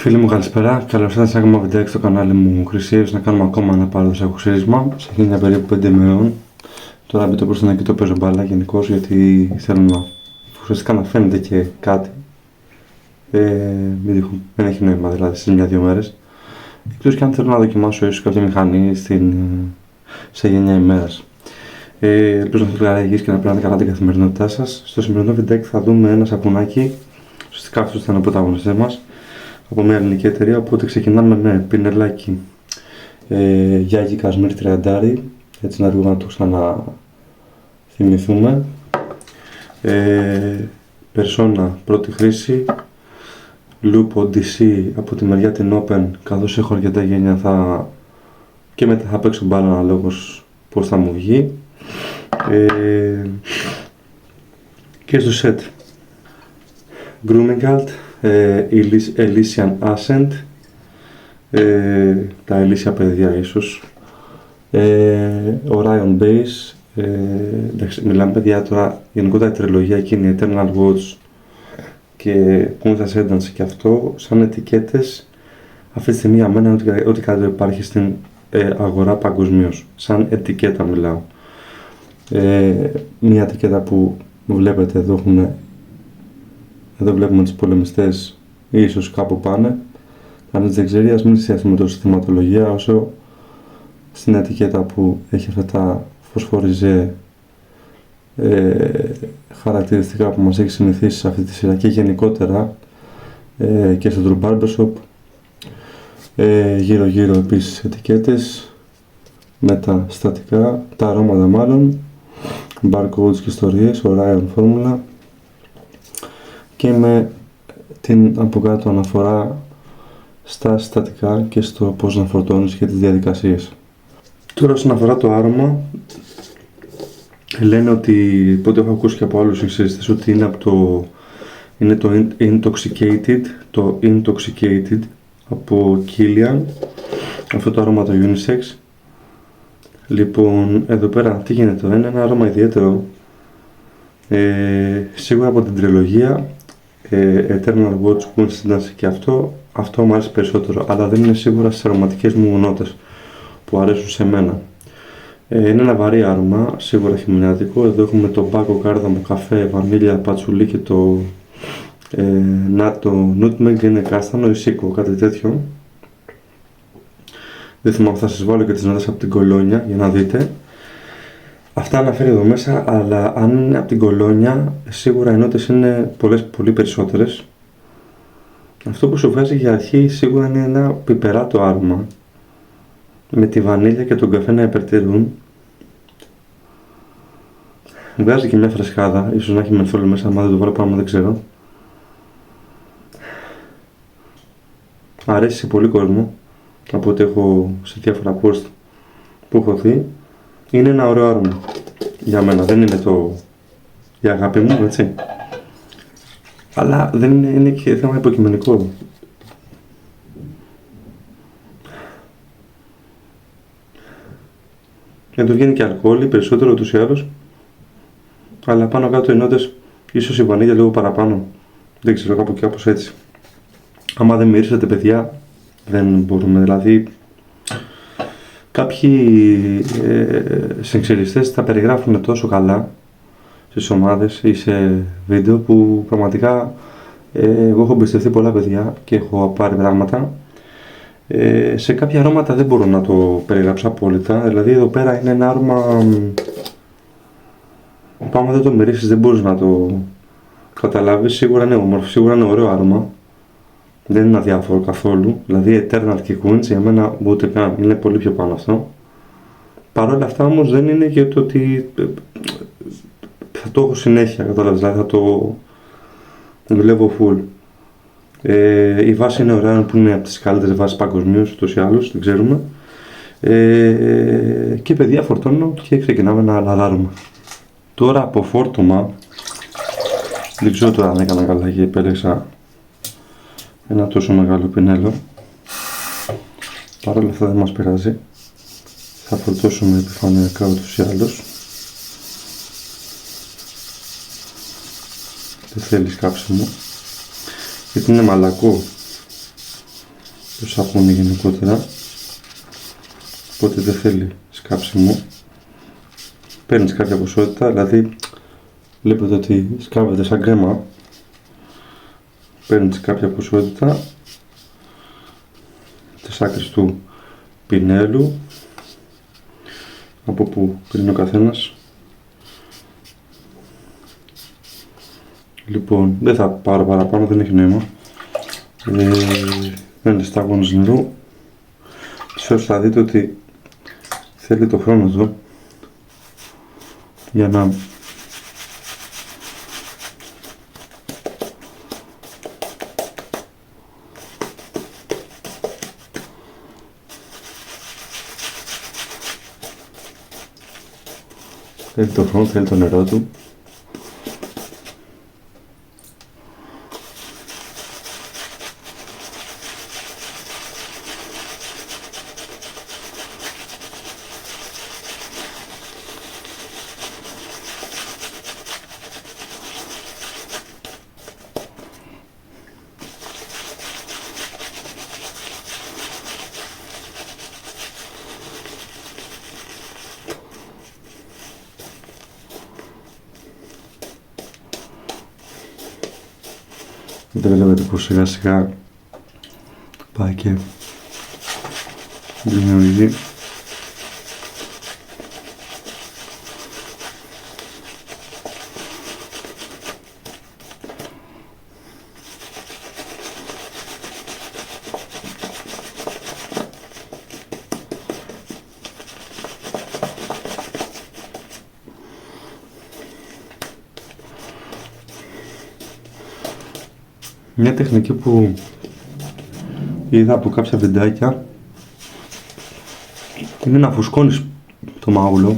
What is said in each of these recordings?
Φίλοι μου, καλησπέρα. Καλώς ήρθατε σε ακόμα βιντεάκι στο κανάλι μου Χρυσίευς. Να κάνουμε ακόμα ένα παραδοσιακό ξύρισμα σε μια περίπου 5 ημερών. Τώρα μπείτε προς την εκεί το παίζω μπάλα γενικώς, γιατί θέλω να ουσιαστικά να φαίνεται και κάτι. Δεν έχει νόημα δηλαδή στις 1-2 μέρες. Εκτός και αν θέλω να δοκιμάσω ίσως κάποια μηχανή σε γενιά ημέρας. Ελπίζω να είστε καλά υγιείς και να περνάτε καλά την καθημερινότητά σας. Στο σημερινό βιντεάκι θα δούμε ένα σαπουνάκι. Ουσιαστικά αυτός ήταν ο πρωταγωνιστής μας από μια ελληνική εταιρεία, οπότε ξεκινάμε με πινελάκι Γιάγη Κασμίρ 30, έτσι να λίγο να το ξαναθυμηθούμε. Περσόνα πρώτη χρήση, Loop Odyssey από τη μεριά την Open, καθώς έχω αρκετά γένια και μετά θα παίξω μπάλα αναλόγως πώς θα μου βγει. Και στο set Grooming Alt, Elysian Ascent, τα Elysia παιδιά ίσως, Orion Base, εντάξει, μιλάμε παιδιά τώρα γενικότερα η τριλογία εκείνη, Eternal Watch και Kunta Sedans και αυτό, σαν ετικέτες αυτή τη στιγμή για μένα ό,τι καλύτερο υπάρχει στην αγορά παγκοσμίως, σαν ετικέτα μιλάω. Μια ετικέτα που βλέπετε εδώ βλέπουμε τους πολεμιστές, ίσως κάπου πάνε. Αν δεν ξέρει, ας μην εστιάσουμε τόσο στη θεματολογία όσο στην ετικέτα που έχει αυτά τα φωσφοριζέ χαρακτηριστικά που μας έχει συνηθίσει σε αυτή τη σειρά και γενικότερα και στο True Barbershop. Γύρω γύρω επίσης ετικέτες με τα στατικά, τα αρώματα μάλλον, barcodes και ιστορίες, Orion Formula και με την από κάτω αναφορά στα συστατικά και στο πώς να φορτώνεις και τις διαδικασίες. Τώρα όσον αφορά το άρωμα, λένε ότι, πότε έχω ακούσει και από άλλους εξαιρεστές, ότι είναι το Intoxicated από Kilian, αυτό το άρωμα το unisex. Λοιπόν, εδώ πέρα τι γίνεται, είναι ένα άρωμα ιδιαίτερο, σίγουρα από την τριλογία Eternal Watch, Kunta Sedans και αυτό μου αρέσει περισσότερο, αλλά δεν είναι σίγουρα στις αρωματικές μου νότες που αρέσουν σε μένα. Είναι ένα βαρύ άρωμα, σίγουρα χειμωνιάτικο. Εδώ έχουμε το μπάκο, κάρδαμο, καφέ, βανίλια, πατσουλί και το nutmeg, είναι κάστανο ή σίκο, κάτι τέτοιο. Δεν θυμάμαι, θα σας βάλω και τις νότες από την κολόνια για να δείτε. Αυτά αναφέρει εδώ μέσα, αλλά αν είναι από την κολόνια, σίγουρα οι νότες είναι πολύ περισσότερες. Αυτό που σου βγάζει για αρχή σίγουρα είναι ένα πιπεράτο άρωμα, με τη βανίλια και τον καφέ να υπερτηρούν. Βγάζει και μια φρεσκάδα, ίσως να έχει μενθόλιο μέσα, άμα δεν το βάλω πάνω δεν ξέρω. Αρέσει σε πολύ κόσμο, από ό,τι έχω σε διάφορα post που έχω δει. Είναι ένα ωραίο άρωμα για μένα, δεν είναι η αγάπη μου, έτσι. Αλλά δεν είναι και θέμα υποκειμενικό. Και του βγαίνει και αλκοόλι, περισσότερο ούτως ή άλλως. Αλλά πάνω κάτω οι νότες, ίσως η βανίλια λίγο παραπάνω. Δεν ξέρω, κάπως έτσι. Άμα δεν μυρίσετε παιδιά, δεν μπορούμε. Δηλαδή, κάποιοι συγξεριστές τα περιγράφουν τόσο καλά στις ομάδες ή σε βίντεο που πραγματικά εγώ έχω εμπιστευτεί πολλά παιδιά και έχω πάρει πράγματα. Σε κάποια αρώματα δεν μπορώ να το περιγράψω απόλυτα. Δηλαδή εδώ πέρα είναι ένα άρωμα που άμα δεν το μυρίσεις δεν μπορείς να το καταλάβεις. Σίγουρα είναι όμορφο, σίγουρα είναι ωραίο άρωμα. Δεν είναι αδιάφορο καθόλου. Δηλαδή Eternal και Queens για μένα ούτε καν, είναι πολύ πιο πάνω αυτό. Παρ' όλα αυτά όμως δεν είναι και το ότι θα το έχω συνέχεια, κατάλαβες, δηλαδή θα το δουλεύω full. Η βάση είναι ωραία, που είναι από τις καλύτερες βάσεις παγκοσμίως, ούτως ή άλλως, δεν ξέρουμε. Και παιδιά φορτώνω και ξεκινάμε να λαδάρουμε. Τώρα από φόρτωμα, δεν ξέρω τώρα αν έκανα καλά και επέλεξα ένα τόσο μεγάλο πινέλο. Παρ' όλα αυτά δεν μας πειράζει. Θα φορτώσουμε επιφανειακά ούτως ή άλλως. Δεν θέλει κάψιμο, γιατί είναι μαλακό. το σαπούνι γενικότερα, οπότε δεν θέλει σκάψιμο. Παίρνεις κάποια ποσότητα, δηλαδή βλέπετε ότι σκάβεται σαν κρέμα. Παίρνεις κάποια ποσότητα της άκρης του πινέλου, από που πίνει ο καθένας. Λοιπόν, δεν θα πάρω παραπάνω, δεν έχει νόημα. Παίρνετε σταγόνες νερού. Σως θα δείτε ότι θέλει το χρόνο εδώ για να θέλει το χρόνο, θέλει το νερό του. Δεν βλέπετε πως σιγά σιγά πάει και δημιουργεί μια τεχνική που είδα από κάποια βιντεάκια είναι να φουσκώνεις το μάγουλο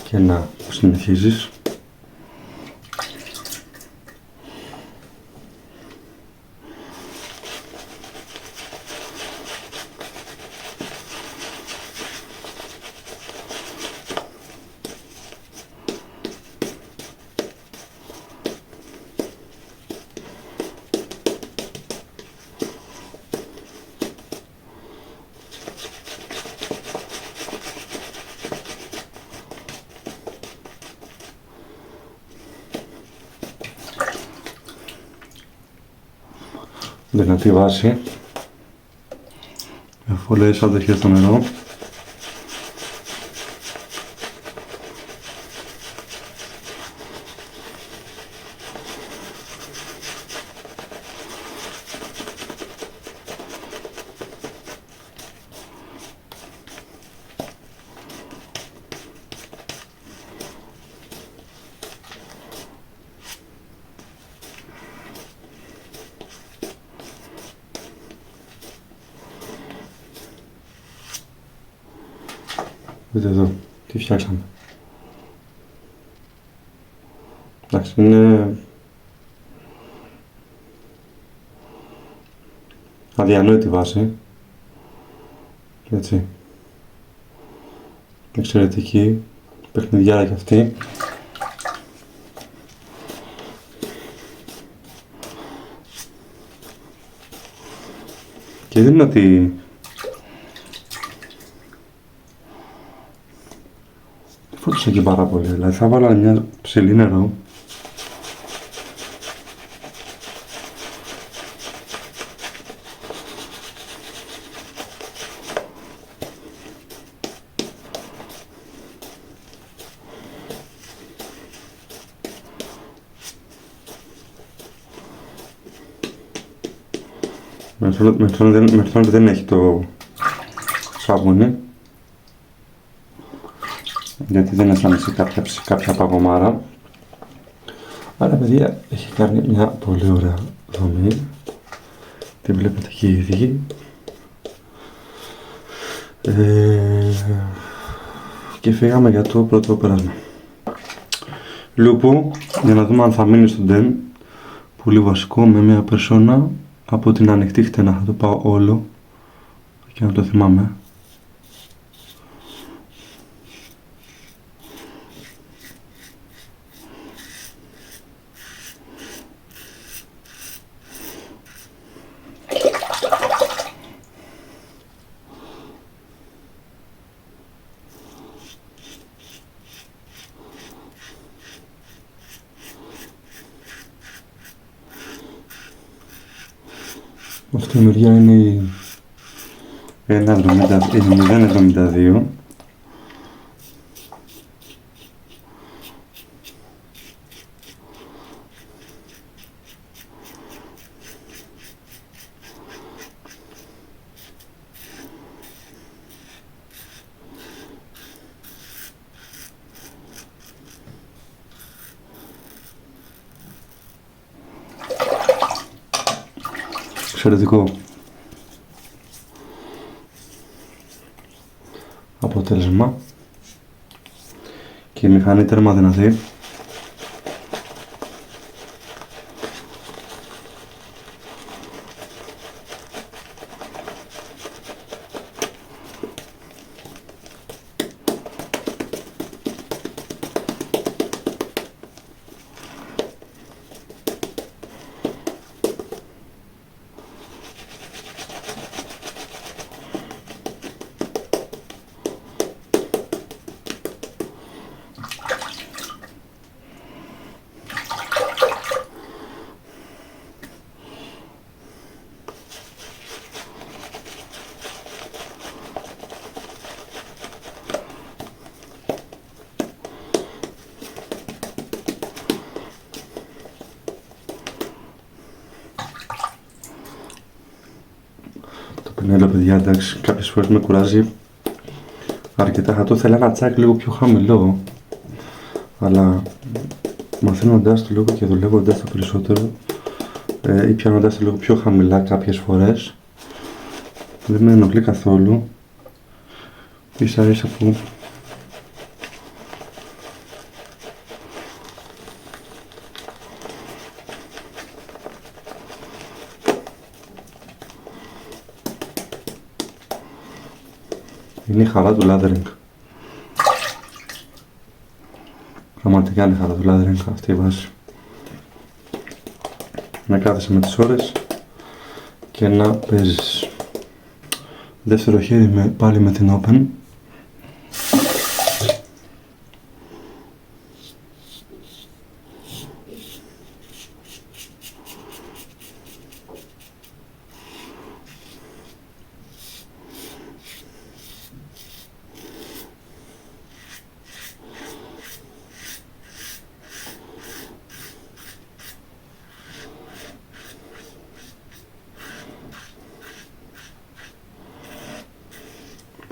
και να συνεχίζεις. Δυνατή βάση, με φωλές αντοχές στο νερό. Δείτε εδώ, τι φτιάξαμε. Εντάξει, είναι αδιανόητη βάση. Έτσι. Εξαιρετική. Παιχνιδιάρα κι αυτή. Και δεν είναι ότι φώτισα και πάρα πολύ, δηλαδή θα βάλω μια ψηλή νερό με δεν έχει το σαπούνι, γιατί δεν αισθάνεσαι κάποια παγωμάρα. Άρα παιδιά, έχει κάνει μια πολύ ωραία δομή. Τη βλέπετε και οι ίδιοι. Και φύγαμε για το πρώτο πέρασμα. Λούπο, για να δούμε αν θα μείνει στο ντεν. Πολύ βασικό, με μια περσόνα από την ανοιχτή χτένα θα το πάω όλο και να το θυμάμαι. Αυτή η μεριά είναι η 0,72. Εξαιρετικό αποτέλεσμα και η μηχανή τέρμα δυνατή. Πινέλο, παιδιά, εντάξει, κάποιες φορές με κουράζει αρκετά. Θα το ήθελα ένα τσάκ λίγο πιο χαμηλό, αλλά μαθαίνοντας το λίγο και δουλεύοντας το περισσότερο ή πιάνοντας το λίγο πιο χαμηλά κάποιες φορές, δεν με ενοχλεί καθόλου. Ίσα ίσα που είναι η χαρά του leathering. Πραγματικά είναι η χαρά του leathering αυτή η βάση. Να κάθεσαι με τις ώρες και να παίζεις. Δεύτερο χέρι πάλι με την open.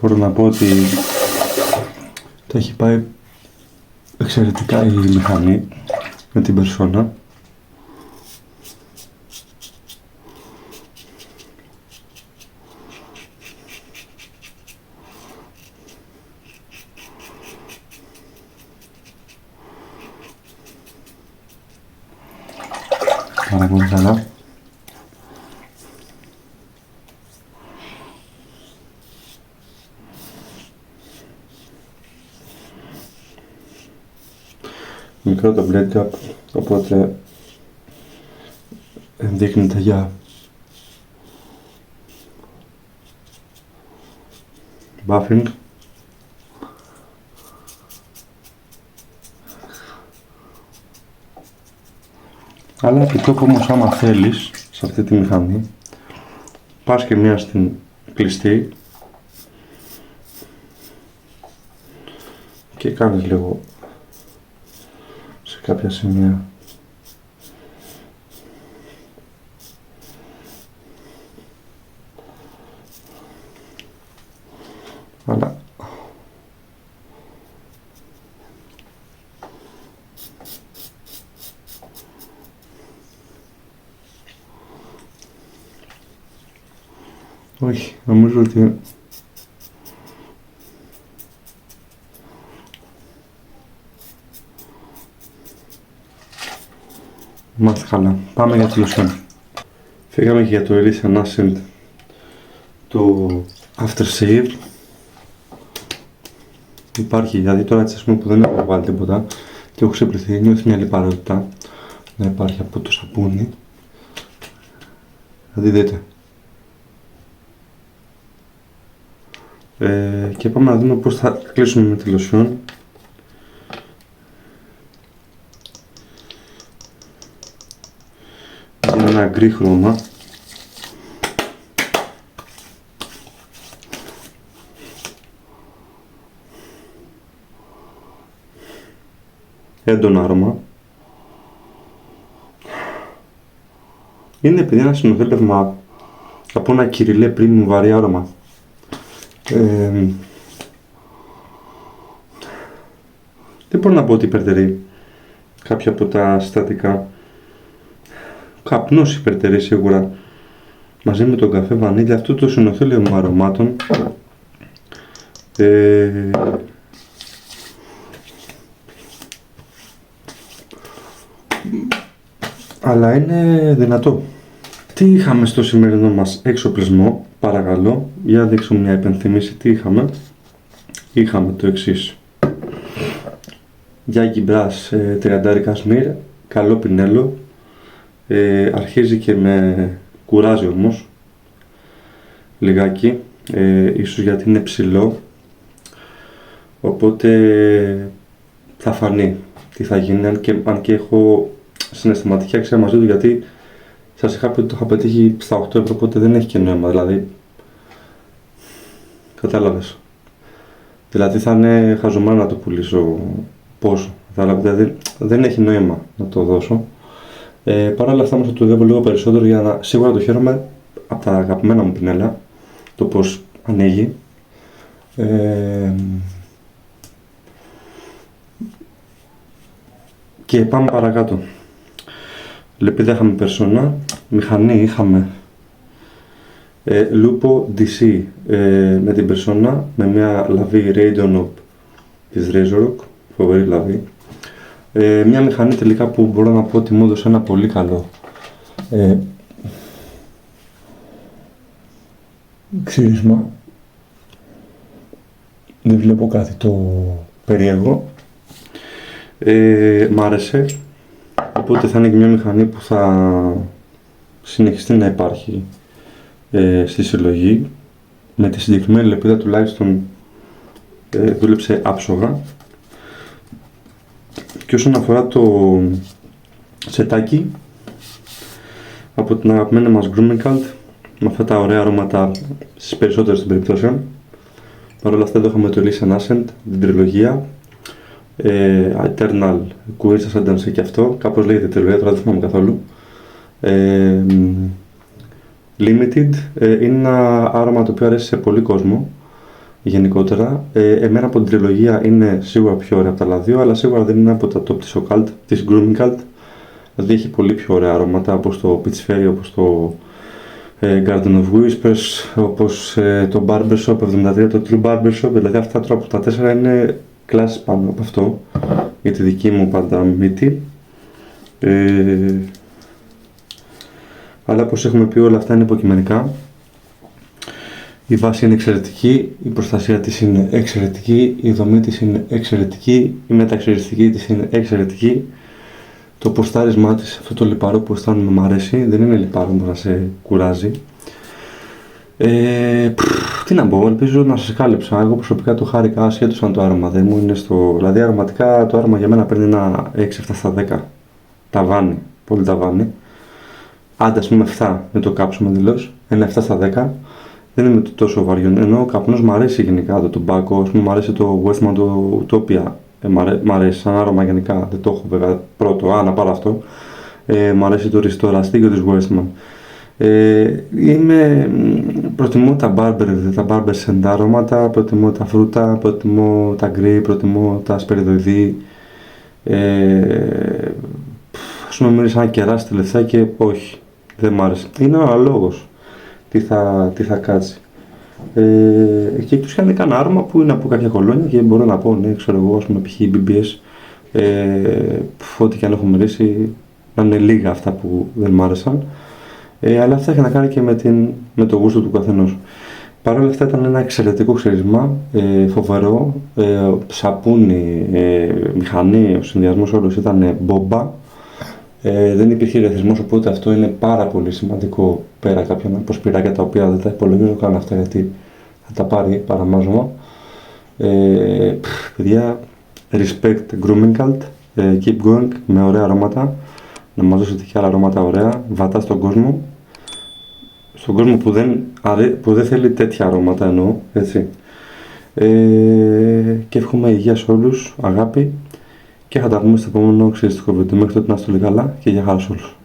Μπορώ να πω ότι το έχει πάει εξαιρετικά η μηχανή με την περσόνα. Πάρα πολύ καλά. Μικρό το blade gap, οπότε ενδείκνυται για buffing. Αλλά επιτόπου όμως άμα θέλεις σε αυτή τη μηχανή πας και μία στην κλειστή και κάνεις λίγο σε κάποια σημεία. Αλλά όχι, νομίζω ότι είμαστε καλά. Πάμε για τη λοσιόν. Φύγαμε και για το Elysian Ascent, το Aftershave. Υπάρχει, δηλαδή τώρα έτσι, ας πούμε, που δεν έχω βάλει τίποτα και έχω ξεπληθεί, νιώθει μια λιπαρότητα να υπάρχει από το σαπούνι. Δηλαδή δείτε. Και πάμε να δούμε πώς θα κλείσουμε με τη λοσιόν. Είναι ένα γκρι χρώμα. Έντονο άρωμα. Είναι επειδή ένα συνοθέλευμα από ένα κυριλέ πριν μου βαρύ άρωμα. Δεν μπορώ να πω ότι υπερτερεί κάποια από τα συστατικά. Καπνός υπερτερεί σίγουρα. Μαζί με τον καφέ βανίλια, αυτό το συνοθέλευμα αρωμάτων αλλά είναι δυνατό. Τι είχαμε στο σημερινό μας εξοπλισμό, παρακαλώ, για να δείξω μια υπενθύμηση. Τι είχαμε? Είχαμε το εξής. Γιάκι Μπρας 30 κασμίρ, καλό πινέλο, αρχίζει και με κουράζει όμως, λιγάκι, ίσως γιατί είναι ψηλό, οπότε θα φανεί τι θα γίνει, αν και έχω συναισθηματική αξία μαζί του, γιατί σας είχα πει ότι το είχα πετύχει στα 8 ευρώ, οπότε δεν έχει και νόημα, δηλαδή, κατάλαβες. Δηλαδή θα είναι χαζομάρα να το πουλήσω πόσο, δηλαδή δεν έχει νόημα να το δώσω. Παρ' όλα αυτά όμως θα το δουλεύω λίγο περισσότερο για να σίγουρα το χαίρομαι από τα αγαπημένα μου πινέλα, το πώς ανοίγει. Και πάμε παρακάτω. Λεπίδα είχαμε Persona, μηχανή είχαμε Lupo DC με την Persona, με μια λαβή Radio Knob της Razorrock, φοβερή λαβή. Μια μηχανή τελικά που μπορώ να πω ότι μου έδωσε ένα πολύ καλό ξύρισμα. Δεν βλέπω κάτι το περίεργο. Μ' άρεσε. Οπότε θα είναι και μια μηχανή που θα συνεχιστεί να υπάρχει στη συλλογή. Με τη συγκεκριμένη λεπίδα τουλάχιστον δούλεψε άψογα. Και όσον αφορά το σετάκι από την αγαπημένη μας Grooming Cult, με αυτά τα ωραία αρώματα στις περισσότερες των περιπτώσεων. Παρ' όλα αυτά εδώ είχαμε το Elysian Ascent, την τριλογία, Eternal Queer Ascendance και αυτό, κάπως λέγεται τριλογία, τώρα δεν θυμάμαι καθόλου. Limited, είναι ένα άρωμα το οποίο αρέσει σε πολύ κόσμο γενικότερα. Εμένα από την τριλογία είναι σίγουρα πιο ωραία από τα άλλα δύο, αλλά σίγουρα δεν είναι από τα top της Occult, της Grooming Cult. Δηλαδή έχει πολύ πιο ωραία αρώματα, όπως το Peach Fairy, όπως το Garden of Whispers, όπως το Barbershop 73, το True Barbershop. Δηλαδή αυτά τώρα από τα 4 είναι κλάσεις πάνω από αυτό, για τη δική μου πάντα μύτη. Αλλά όπως έχουμε πει, όλα αυτά είναι υποκειμενικά. Η βάση είναι εξαιρετική, η προστασία της είναι εξαιρετική, η δομή της είναι εξαιρετική, η μεταξυριστική της είναι εξαιρετική. Το ποστάρισμά της, αυτό το λιπαρό που αισθάνομαι μου αρέσει, δεν είναι λιπαρό που να σε κουράζει. Τι να πω, ελπίζω να σας κάλυψα. Εγώ προσωπικά το χάρηκα ασχέτως αν το άρωμα δεν μου είναι στο... Δηλαδή αρωματικά το άρωμα για μένα παίρνει ένα 6-7 στα 10. Ταβάνι, πολύ ταβάνι. Άντε ας πούμε 7 με το κάψιμο δηλώς, ένα 7 στα 10. Δεν είμαι τόσο βαριόν, ενώ ο καπνός μου αρέσει γενικά το τομπάκο, ας πούμε μου αρέσει το Westman, το Utopia. Μ' αρέσει σαν άρωμα γενικά, δεν το έχω βέβαια πρώτο, να πάρω αυτό. Μ' αρέσει το Restore Αστίγιο της Westman. Προτιμώ τα Barber Scent αρώματα, προτιμώ τα φρούτα, προτιμώ τα γκρι, προτιμώ τα σπεριδοειδή. Ας πούμε μίλησα να κεράσει τελευταία και όχι, δεν μ' άρεσε. Είναι αναλόγως τι θα κάτσει. Και εκτός και αν έκανα άρωμα που είναι από κάποια κολόνια και μπορώ να πω, ναι, ξέρω εγώ, ας πούμε, π.χ. BBS, ό,τι και αν έχω μυρίσει, να είναι λίγα αυτά που δεν μ' άρεσαν. Αλλά αυτά έχει να κάνει και με το γούστο του καθενός. Παρ' όλα αυτά ήταν ένα εξαιρετικό ξύρισμα, φοβερό, σαπούνι, μηχανή, ο συνδυασμός όλος ήταν μπόμπα. Δεν υπήρχε ρεθισμός, οπότε αυτό είναι πάρα πολύ σημαντικό πέρα κάποια αποσπυράκια τα οποία δεν τα υπολογίζω καν αυτά γιατί θα τα πάρει παραμάζωμα. Παιδιά, respect grooming cult, keep going με ωραία αρώματα, να μας δώσετε και άλλα αρώματα ωραία, βατά στον κόσμο που δεν θέλει τέτοια αρώματα εννοώ, έτσι. Και εύχομαι υγεία σε όλους, αγάπη και θα τα πούμε στο επόμενο ξυριστικό βίντεο. Μέχρι τότε να είστε όλοι καλά και για χαρά σε όλους.